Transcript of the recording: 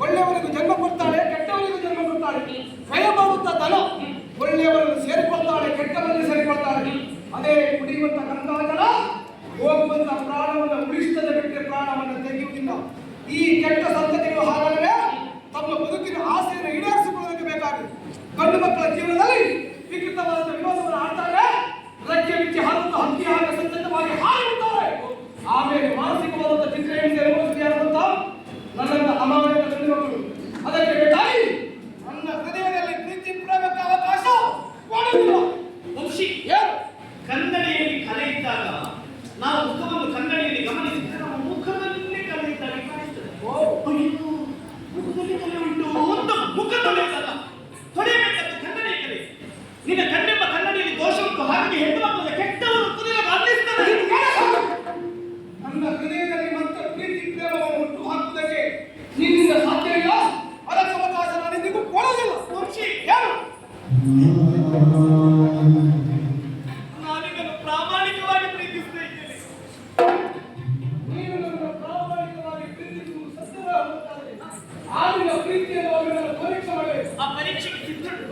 ಒಳ್ಳೆಯವರಿಗೂ ಜನ್ಮ ಕೊಡ್ತಾಳೆ, ಕೆಟ್ಟವರಿಗೂ ಜನ್ಮ ಕೊಡ್ತಾಳೆ. ಸ್ವಯ ಮಾಡುತ್ತ ದನ ಒಳ್ಳೆಯವರನ್ನು ಸೇರಿಕೊಳ್ತಾಳೆ, ಕೆಟ್ಟವರನ್ನು ಸೇರಿಕೊಳ್ತಾಳೆ. ಅದೇ ಕುಡಿಯುವಂತ ಗಂಗಾಜಲ ಹೋಗುವಂತ ಪ್ರಾಣವನ್ನು ಉಳಿಸ್ತದೆ, ಬಿಟ್ಟರೆ ಪ್ರಾಣವನ್ನು ತೆಗೆಯುವುದಿಲ್ಲ. ಈ ಕೆಟ್ಟ ಸಂತತಿಗಳು ಹಾಗಲ್ಲವೇ ತಮ್ಮ ಬದುಕಿನ ಆಸೆಯನ್ನು ಈಡೇರಿಸಿಕೊಳ್ಳೋದಕ್ಕೆ ಬೇಕಾಗಿದೆ. ಗಂಡು ಮಕ್ಕಳ ಜೀವನದಲ್ಲಿ ವಿಕೃತವಾದ ವಿನೋದವನ್ನು ಆಡ್ತಾರೆ, ರೆಕ್ಕೆ ಬಿಚ್ಚಿ ಹಾರುತ್ತ ಹಕ್ಕಿ ಹಾಗೆ ಸಂಚತವಾಗಿ ಹಾರುತ್ತಾರೆ. ಆಮೇಲೆ ಮಾನಸಿಕವಾದಂಥ ಚಿಂತನೆಯನ್ನು ಸೇರಿಸುವಂತ ನನ್ನಂತ ಅಮಾಯಕ ಗಂಡು ಮಕ್ಕಳು. ಅದಕ್ಕೆ ಬೇಕಾಗಿ ನನ್ನ ಹೃದಯದಲ್ಲಿ ಪ್ರೀತಿ ಪ್ರೇಮಕ್ಕೆ ಅವಕಾಶ ಕೊಡುವುದಿಲ್ಲ. ವಂಶಿ, ಏನು ಕನ್ನಡಿಯಲ್ಲಿ ಕಲೆ ಇದ್ದಾಗ ನಾವು ಮುಖವನ್ನು ಕನ್ನಡಿಯಲ್ಲಿ ಗಮನಿಸಿದರೆ ನಮ್ಮ ಮುಖದಲ್ಲಿ ಕಲೆ ಇದ್ದಾಗ ಕಾಣಿಸ್ತದೆ. ಅಯ್ಯೋ, ಮುಖದಲ್ಲಿ ಕಲೆ ಉಂಟು ಅಂತ ಮುಖದಲ್ಲಿ ಇದ್ದಲ್ಲ, ತೊಡೆಯಬೇಕಂತ ಕನ್ನಡಿಯ ಕಲೆ. ನಿನ್ನ ಕಣ್ಣೆಂಬ ಕನ್ನಡಿಯಲ್ಲಿ ದೋಷ ಉಂಟು, ಹಾಗೆ ಹೆಣ್ಣು ಮಕ್ಕಳ ಕೆಟ್ಟವರು ಕುದಿದಾಗ ಅನ್ನಿಸ್ತದೆ. ನನ್ನ ಹೃದಯದಲ್ಲಿ ಮತ್ತೆ ಪ್ರೀತಿ ಪ್ರೇಮವನ್ನು ಹುಟ್ಟು ಹಾಕುವುದಕ್ಕೆ ನಿನ್ನಿಂದ ಸಾಧ್ಯ ಇಲ್ಲ. ಅದಕ್ಕೆ ಅವಕಾಶ ನಾನಿಂದಿಗೂ ಕೊಡೋದಿಲ್ಲ. ವಂಶಿ, ಯಾರು ನಾನಿನ್ನು ಪ್ರಾಮಾಣಿಕವಾಗಿ ಪ್ರೀತಿಸ್ತಾ ಇದ್ದೇನೆ. ನೀನು ನನ್ನ ಪ್ರಾಮಾಣಿಕವಾಗಿ ಪ್ರೀತಿಸುವುದು ಸತ್ಯವಾಗುತ್ತದೆ. ಆಗಿನ ಪ್ರೀತಿಯನ್ನು ಅವರನ್ನು ಪರೀಕ್ಷೆ ಮಾಡಬೇಕು. ಆ ಪರೀಕ್ಷೆಗೆ ಸಿದ್ಧರು